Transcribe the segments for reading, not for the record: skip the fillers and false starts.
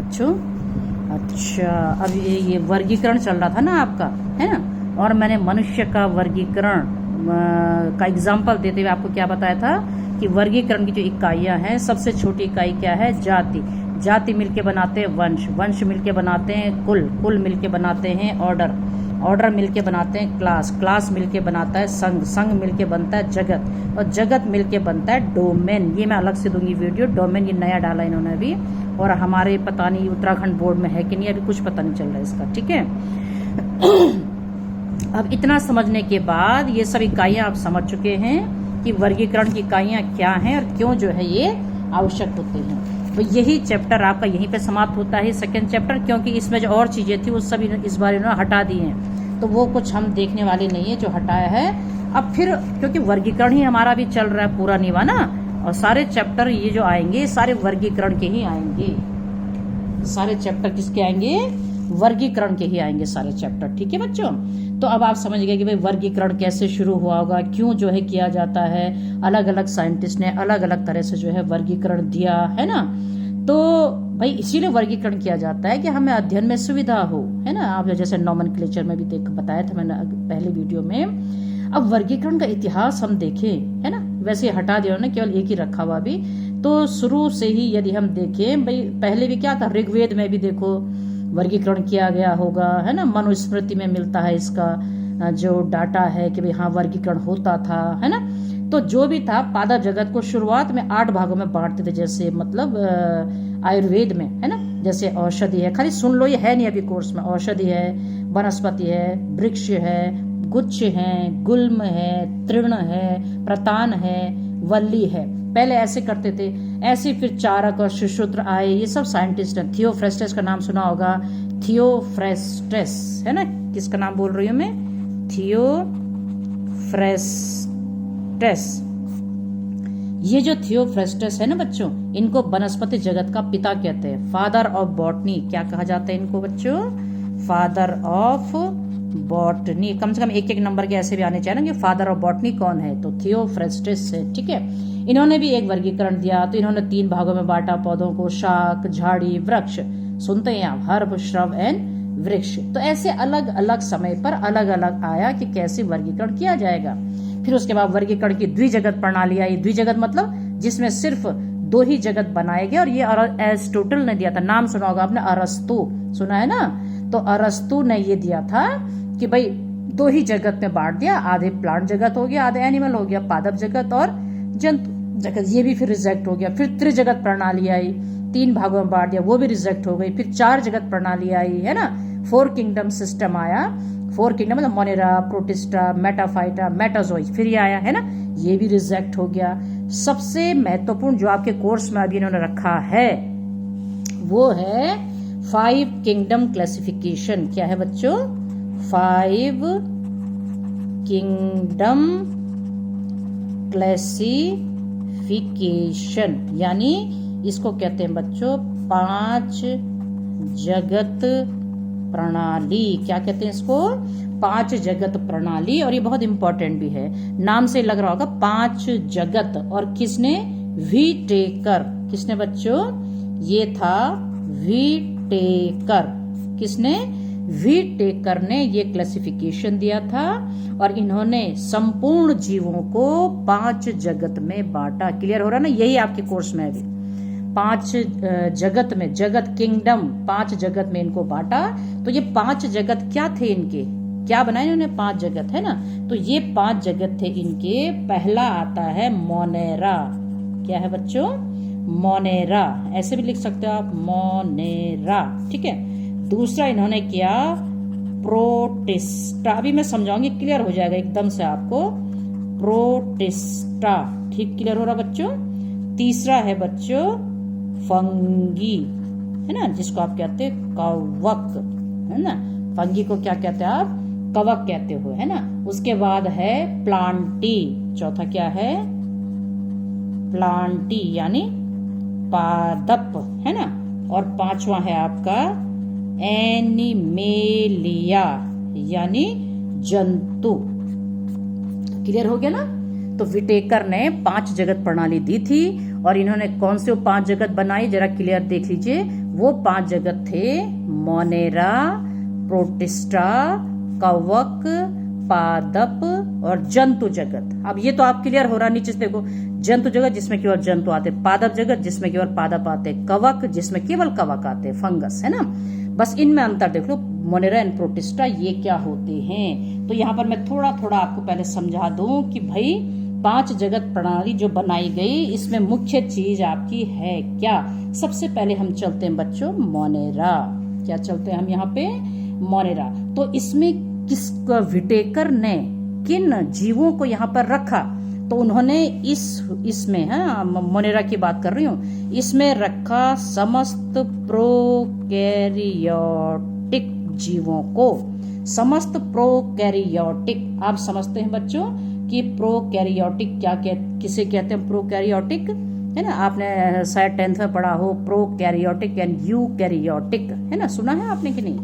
बच्चों? अच्छा, अब ये वर्गीकरण चल रहा था ना आपका, है ना, और मैंने मनुष्य का वर्गीकरण का एग्जाम्पल देते हुए आपको क्या बताया था कि वर्गीकरण की जो इकाइयां हैं, सबसे छोटी इकाई क्या है? जाति। जाति मिलके बनाते हैं वंश, वंश मिलके बनाते हैं कुल, कुल मिलके बनाते हैं ऑर्डर, ऑर्डर मिलके बनाते हैं क्लास, क्लास मिलके बनाता है संघ, संघ मिलके बनता है जगत, और जगत मिलके बनता है डोमेन। ये मैं अलग से दूंगी वीडियो, डोमेन ये नया डाला इन्होंने अभी, और हमारे पता नहीं उत्तराखंड बोर्ड में है कि नहीं, अभी कुछ पता नहीं चल रहा है इसका, ठीक है। अब इतना समझने के बाद ये सब इकाइयां आप समझ चुके हैं कि वर्गीकरण की इकाइयां क्या हैं और क्यों जो है ये आवश्यक होते हैं। तो यही चैप्टर आपका यहीं पे समाप्त होता है, सेकंड चैप्टर, क्योंकि इसमें जो और चीजें थी वो सब इस बार इन्होंने हटा दी हैं, तो वो कुछ हम देखने वाले नहीं है जो हटाया है। अब फिर क्योंकि वर्गीकरण ही हमारा भी चल रहा है पूरा निवा ना, और सारे चैप्टर ये जो आएंगे सारे वर्गीकरण के ही आएंगे, सारे चैप्टर किसके आएंगे? वर्गीकरण के ही आएंगे सारे चैप्टर, ठीक है बच्चों। तो अब आप समझ गए कि भाई वर्गीकरण कैसे शुरू हुआ होगा, क्यों जो है किया जाता है, अलग अलग साइंटिस्ट ने अलग अलग तरह से जो है वर्गीकरण दिया है ना। तो भाई इसीलिए वर्गीकरण किया जाता है कि हमें अध्ययन में सुविधा हो, है ना। आप जैसे नोमेनक्लेचर में भी देख बताया था मैंने पहले वीडियो में। अब वर्गीकरण का इतिहास हम देखें, है ना, वैसे हटा दिया उन्होंने, केवल एक ही रखा हुआ भी। तो शुरू से ही यदि हम देखें, भाई पहले भी क्या था, ऋग्वेद में भी देखो वर्गीकरण किया गया होगा, है ना। मनुस्मृति में मिलता है इसका जो डाटा है कि भाई हाँ वर्गीकरण होता था, है ना। तो जो भी था पादप जगत को शुरुआत में 8 भागों में बांटते थे, जैसे मतलब आयुर्वेद में, है ना, जैसे औषधि है, खाली सुन लो, ये है नहीं अभी कोर्स में, औषधि है, वनस्पति है, वृक्ष है, गुच्छ है, गुल्म है, तृण है, प्रतान है, वल्ली है, पहले ऐसे करते थे। ऐसे फिर चारक और सुश्रुत आए, ये सब साइंटिस्ट हैं। थियोफ्रेस्टस का नाम सुना होगा, थियोफ्रेस्टस, है ना, किसका नाम बोल रही हूं मैं? थियोफ्रेस्टस। ये जो थियोफ्रेस्टस है ना बच्चों, इनको वनस्पति जगत का पिता कहते हैं, फादर ऑफ बॉटनी। क्या कहा जाता है इनको बच्चों? Father of botany. कम से कम एक एक नंबर के ऐसे भी आने चाहिए ना कि फादर ऑफ बॉटनी कौन है, तो थियोफ्रेस्टस है, ठीक है। इन्होंने भी एक वर्गीकरण दिया, तो इन्होंने 3 भागों में बांटा पौधों को, शाक, झाड़ी, वृक्ष, सुनते हैं आप, हर्ब, श्रब एंड वृक्ष। तो ऐसे अलग अलग समय पर अलग अलग आया कि कैसे वर्गीकरण किया जाएगा। फिर उसके बाद वर्गीकरण की द्विजगत प्रणाली आई। द्विजगत मतलब जिसमें सिर्फ 2 ही जगत बनाए गए, और ये एरिस्टोटल ने दिया था, नाम सुना होगा आपने, अरस्तु सुना है ना। तो अरस्तु ने ये दिया था कि भाई 2 ही जगत में बांट दिया, आधे प्लांट जगत हो गया, आधे एनिमल हो गया, पादप जगत और जंतु जगत, ये भी फिर रिजेक्ट हो गया। फिर त्रिजगत प्रणाली आई, 3 भागों में बांट दिया, वो भी रिजेक्ट हो गई। फिर 4 जगत प्रणाली आई, है ना, 4 किंगडम सिस्टम आया। 4 किंगडम मतलब मोनेरा, प्रोटिस्टा, मेटाफाइटा, मेटाजोइक, फिर ये आया, है ना, ये भी रिजेक्ट हो गया। सबसे महत्वपूर्ण जो आपके कोर्स में अभी इन्होंने रखा है वो है 5 किंगडम क्लासिफिकेशन। क्या है बच्चों? 5 किंगडम क्लासिफिकेशन, यानी इसको कहते हैं बच्चों 5 जगत प्रणाली। क्या कहते हैं इसको? 5 जगत प्रणाली। और ये बहुत इंपॉर्टेंट भी है, नाम से लग रहा होगा 5 जगत। और किसने? वीटेकर। किसने बच्चों? ये था वीटेकर। किसने? वीटेकर ने ये क्लासिफिकेशन दिया था, और इन्होंने संपूर्ण जीवों को 5 जगत में बांटा। क्लियर हो रहा ना? यही आपके कोर्स में अभी 5 जगत में, जगत किंगडम 5 जगत में इनको बांटा। तो ये 5 जगत क्या थे इनके? क्या बनाए इन्होंने? 5 जगत, है ना। तो ये 5 जगत थे इनके। पहला आता है मोनेरा। क्या है बच्चों? मोनेरा, ऐसे भी लिख सकते हो आप, मोनेरा, ठीक है। दूसरा इन्होंने किया प्रोटिस्टा। अभी मैं समझाऊंगी, क्लियर हो जाएगा एकदम से आपको। प्रोटिस्टा, ठीक, क्लियर हो रहा बच्चों। तीसरा है बच्चों फंगी, है ना, जिसको आप कहते हैं कवक, है ना। फंगी को क्या कहते हैं आप? कवक कहते हो, है ना। उसके बाद है प्लांटी। चौथा क्या है? प्लांटी यानी पादप, है ना। और 5वां है आपका एनिमेलिया यानी जंतु। क्लियर हो गया ना। तो विटेकर ने 5 जगत प्रणाली दी थी, और इन्होंने कौन से 5 जगत बनाई जरा क्लियर देख लीजिए। वो 5 जगत थे: मोनेरा, प्रोटिस्टा, कवक, पादप और जंतु जगत। अब ये तो आप क्लियर हो रहा, नीचे से देखो, जंतु जगत जिसमें केवल जंतु आते, पादप जगत जिसमें केवल पादप आते, कवक जिसमें केवल कवक आते, फंगस, है ना। बस इनमें अंतर देख लो, मोनेरा एंड प्रोटिस्टा ये क्या होते हैं। तो यहाँ पर मैं थोड़ा थोड़ा आपको पहले समझा दूं कि भाई 5 जगत प्रणाली जो बनाई गई, इसमें मुख्य चीज आपकी है क्या। सबसे पहले हम चलते हैं बच्चों मोनेरा। क्या चलते हैं हम यहाँ पे? मोनेरा। तो इसमें किस विटेकर ने किन जीवों को यहाँ पर रखा? तो उन्होंने इसमें मोनेरा की बात कर रही हूँ, इसमें रखा समस्त प्रोकैरियोटिक जीवों को। समस्त प्रोकैरियोटिक, आप समझते हैं बच्चों कि प्रोकैरियोटिक किसे कहते हैं? प्रोकैरियोटिक, है ना, आपने शायद 10th में पढ़ा हो, प्रोकैरियोटिक एंड यूकैरियोटिक, है ना, सुना है आपने कि नहीं?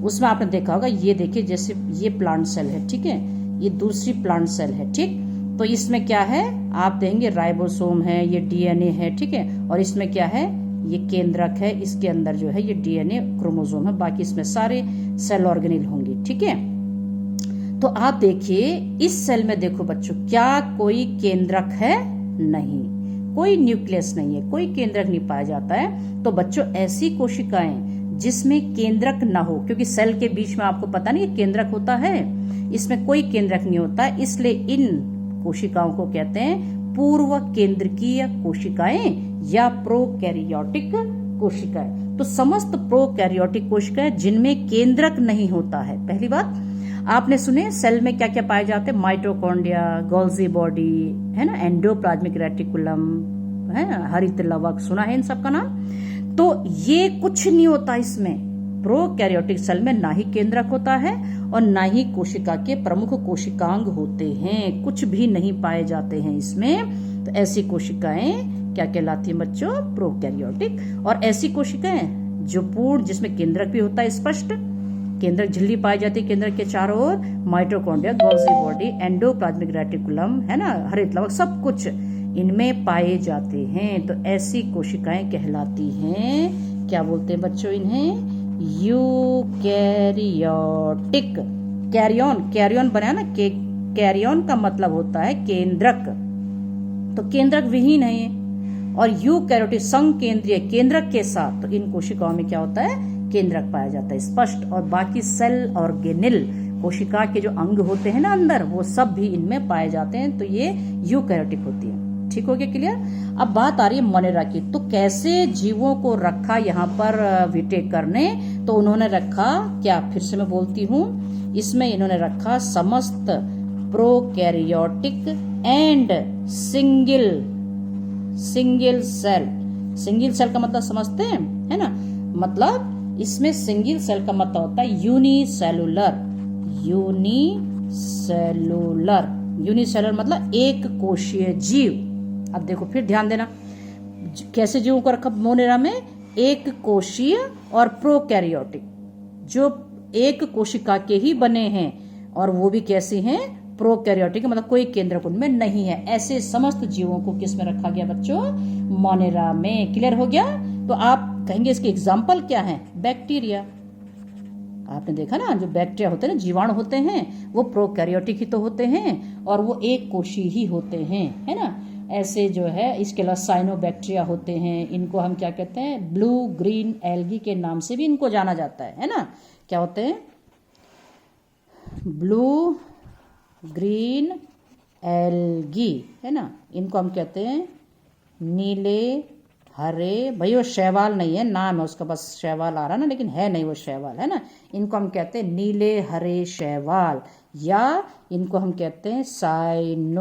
उसमें आपने देखा होगा, ये देखिए जैसे ये प्लांट सेल है, ठीक है, ये दूसरी प्लांट सेल है, ठीक। तो इसमें क्या है आप देखेंगे, राइबोसोम है, ये डीएनए है, ठीक है, और इसमें क्या है, ये केंद्रक है, इसके अंदर जो है ये डीएनए क्रोमोसोम है, बाकी इसमें सारे सेल ऑर्गेनेल होंगे, ठीक है। तो आप देखिए इस सेल में देखो बच्चों, क्या कोई केंद्रक है? नहीं, कोई न्यूक्लियस नहीं है, कोई केंद्रक नहीं पाया जाता है। तो बच्चों ऐसी कोशिकाएं जिसमें केंद्रक ना हो, क्योंकि सेल के बीच में आपको पता नहीं केंद्रक होता है, इसमें कोई केंद्रक नहीं होता, इसलिए इन कोशिकाओं को कहते हैं पूर्व केंद्रकीय कोशिकाएं या प्रोकैरियोटिक कोशिकाएं। तो समस्त प्रोकैरियोटिक कोशिकाएं जिनमें केंद्रक नहीं होता है। पहली बात आपने सुने सेल में क्या क्या पाए जाते हैं? माइटोकॉन्ड्रिया, गोल्जी बॉडी, है ना, एंडोप्लाज्मिक रेटिकुलम, है, हरित लवक, सुना है इन सब का नाम? तो ये कुछ नहीं होता इसमें। प्रोकैरियोटिक सेल में ना ही केंद्रक होता है और ना ही कोशिका के प्रमुख कोशिकांग होते हैं, कुछ भी नहीं पाए जाते हैं इसमें। तो ऐसी कोशिकाएं क्या कहलाती हैं बच्चों? प्रोकैरियोटिक। और ऐसी कोशिकाएं जो पूर्ण, जिसमें केंद्रक भी होता है, स्पष्ट केंद्रक झिल्ली पाई जाती है केंद्रक के चारों ओर, mitochondria, Golgi body, endoplasmic reticulum, है ना, हरित लवक, सब कुछ इनमें पाए जाते हैं। तो ऐसी कोशिकाएं कहलाती हैं, क्या बोलते हैं बच्चों इन्हें? यूकैरियोटिक। कैरियन बनाया ना, कैरियन का मतलब होता है केंद्रक, तो केंद्रक विहीन है। और यूकैरियोटिक संकेंद्रीय, केंद्रक के साथ। तो इन कोशिकाओं में क्या होता है? केंद्रक पाया जाता है स्पष्ट, और बाकी सेल ऑर्गेनेल, कोशिका के जो अंग होते हैं ना अंदर, वो सब भी इनमें पाए जाते हैं। तो ये यूकैरियोटिक होती है। ठीक हो गया, क्लियर? अब बात आ रही है मोनेरा की। तो कैसे जीवों को रखा यहाँ पर विटेकर ने? तो उन्होंने रखा क्या, फिर से मैं बोलती हूँ, इसमें इन्होंने रखा समस्त prokaryotic and single cell. Single cell का मतलब समझते हैं, है ना, मतलब इसमें सिंगल सेल का मतलब होता है यूनिसेलुलर। यूनिसेलुलर मतलब एक कोशीय जीव। अब देखो फिर ध्यान देना, कैसे जीवों को रखा मोनेरा में? एक कोशीय और प्रोकैरियोटिक, जो एक कोशिका के ही बने हैं, और वो भी कैसे हैं? प्रोकैरियोटिक, मतलब कोई केंद्रक उनमें नहीं है। ऐसे समस्त जीवों को किस में रखा गया बच्चों? मोनेरा में। क्लियर हो गया? तो आप कहेंगे इसके एग्जाम्पल क्या है? बैक्टीरिया। आपने देखा ना, जो बैक्टीरिया होते हैं ना, जीवाणु होते हैं, वो प्रोकैरियोटिक ही तो होते हैं, और वो एक कोशी ही होते हैं, है ना। ऐसे जो है, इसके अलावा साइनोबैक्टीरिया होते हैं, इनको हम क्या कहते हैं? ब्लू ग्रीन एल्गी के नाम से भी इनको जाना जाता है ना। क्या होते हैं? ब्लू ग्रीन एल्गी, है ना, इनको हम कहते हैं नीले हरे। भाई वो शैवाल नहीं है, नाम है उसका, बस शैवाल आ रहा ना, लेकिन है नहीं वो शैवाल, है ना। इनको हम कहते हैं नीले हरे शैवाल, या इनको हम कहते हैं साइनोबैक्टीरिया।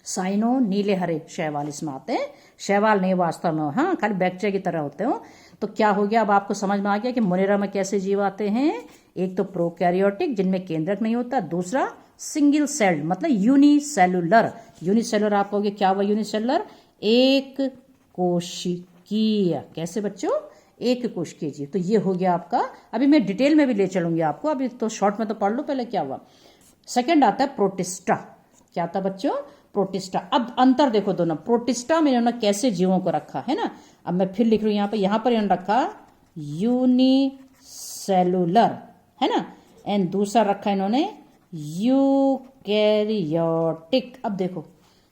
साइनो नीले हरे शैवाल इसमें आते हैं, शैवाल नहीं वास्तव में, हाँ, खाली बैक्टीरिया की तरह होते हो। तो क्या हो गया, अब आपको समझ में आ गया कि मोनेरा में कैसे जीव आते हैं? एक तो प्रोकैरियोटिक जिनमें केंद्रक नहीं होता, दूसरा सिंगल सेल्ड मतलब यूनिसेलुलर। यूनिसेलुलर आप कहोगे क्या हुआ यूनिसेलुलर? एक कोशिकीय। कैसे बच्चों? एक कोशिकीय जीव। तो ये हो गया आपका। अभी मैं डिटेल में भी ले चलूंगी आपको, अभी तो शॉर्ट में तो पढ़ लो पहले क्या हुआ। सेकंड आता है प्रोटिस्टा। क्या आता है बच्चों? प्रोटिस्टा। अब अंतर देखो दोनों, प्रोटिस्टा में इन्होंने कैसे जीवों को रखा है ना। अब मैं फिर लिख रही हूं यहां पर इन्होंने रखा यूनिसेलुलर, है ना, एंड दूसरा रखा इन्होंने यूकैरियोटिक। अब देखो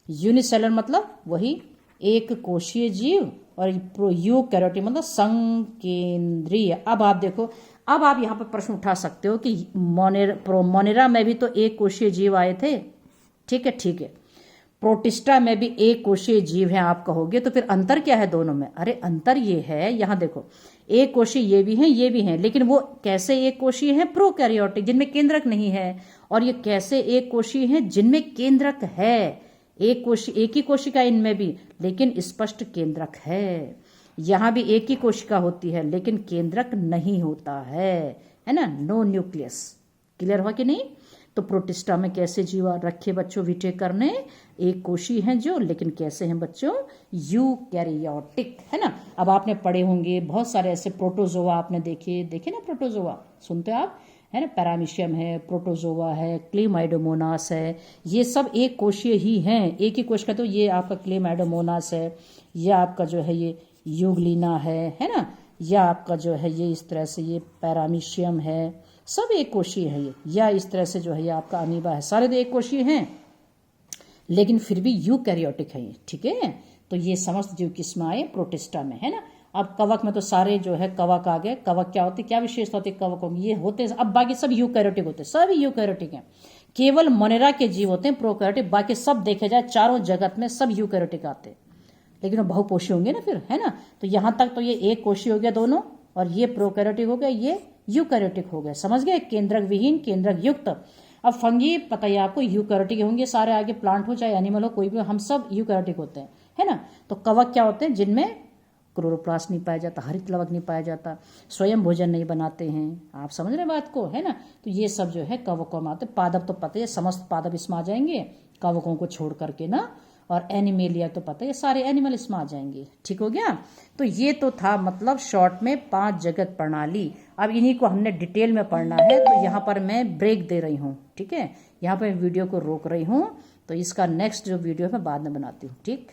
यूनिसेलुलर मतलब वही एक कोशीय जीव, और यूकैरियोटिक मतलब संकेंद्रीय। अब आप देखो, अब आप यहाँ पर प्रश्न उठा सकते हो कि मोनेरा में भी तो एक कोशीय जीव आए थे, ठीक है, ठीक है, प्रोटिस्टा में भी एक कोशीय जीव है आप कहोगे, तो फिर अंतर क्या है दोनों में? अरे अंतर ये है, यहाँ देखो एक कोशीय ये भी हैं ये भी हैं, लेकिन वो कैसे एक कोशीय है? प्रोकैरियोटिक, जिनमें केंद्रक नहीं है। और ये कैसे एक कोशीय है? जिनमें केंद्रक है। एक ही कोशिका इनमें भी, लेकिन स्पष्ट केंद्रक है। यहाँ भी एक ही कोशिका होती है लेकिन केंद्रक नहीं होता है ना, नो न्यूक्लियस। क्लियर हुआ कि नहीं? तो प्रोटिस्टा में कैसे जीव रखे बच्चों विटेकर ने? एक कोशी हैं जो, लेकिन कैसे हैं बच्चों? यूकैरियोटिक, है ना। अब आपने पढ़े होंगे बहुत सारे ऐसे प्रोटोजोआ आपने देखे ना, प्रोटोजोआ सुनते आप, है ना, पैरामीशियम है, प्रोटोजोआ है, क्लेमाइडोमोनास है, ये सब एक कोशीय ही हैं, एक ही कोशिका। तो ये आपका क्लेमाइडोमोनास है, या आपका जो है ये यूग्लिना है ना, या आपका जो है ये इस तरह से ये पैरामीशियम है, सब एक कोशीय है ये, या इस तरह से जो है ये आपका अमीबा है, सारे तो एक कोशीय हैं, लेकिन फिर भी यूकैरियोटिक है ये, ठीक है। तो ये समस्त जीव किस में आए? प्रोटिस्टा में, है ना। अब कवक में तो सारे जो है कवक आ गए। कवक क्या होते, क्या विशेषता होती है कवकों की? ये होते, अब बाकी सब यूकैरियोटिक होते हैं, सभी यूकैरियोटिक हैं। केवल मोनेरा के जीव होते हैं प्रोकैरियोटिक, बाकी सब देखे जाए चारों जगत में सब यूकैरियोटिक आते हैं, लेकिन वो बहुकोशी होंगे ना फिर, है ना। तो यहां तक तो ये एक कोशी हो गया दोनों, और ये प्रोकैरियोटिक हो गया, ये यूकैरियोटिक हो गया, समझ गए? केंद्रक विहीन, केंद्रक युक्त। अब फंगी पता ही आपको यूकैरियोटिक होंगे सारे, आगे प्लांट हो चाहे एनिमल हो कोई भी, हम सब यूकैरियोटिक होते हैं, है ना। तो कवक क्या होते हैं? जिनमें क्लोरोप्लास्ट नहीं पाया जाता, हरित लवक नहीं पाया जाता, स्वयं भोजन नहीं बनाते हैं, आप समझ रहे बात को, है ना। तो ये सब जो है कवकों में आते। पादप तो पता है, समस्त पादप इसमें आ जाएंगे कवकों को छोड़ करके ना, और एनिमेलिया तो पता है सारे एनिमल इसमें आ जाएंगे, ठीक हो गया। तो ये तो था मतलब शॉर्ट में 5 जगत प्रणाली। अब इन्हीं को हमने डिटेल में पढ़ना है, तो यहाँ पर मैं ब्रेक दे रही हूँ, ठीक है, यहाँ पर वीडियो को रोक रही हूँ। तो इसका नेक्स्ट जो वीडियो है मैं बाद में बनाती हूँ, ठीक।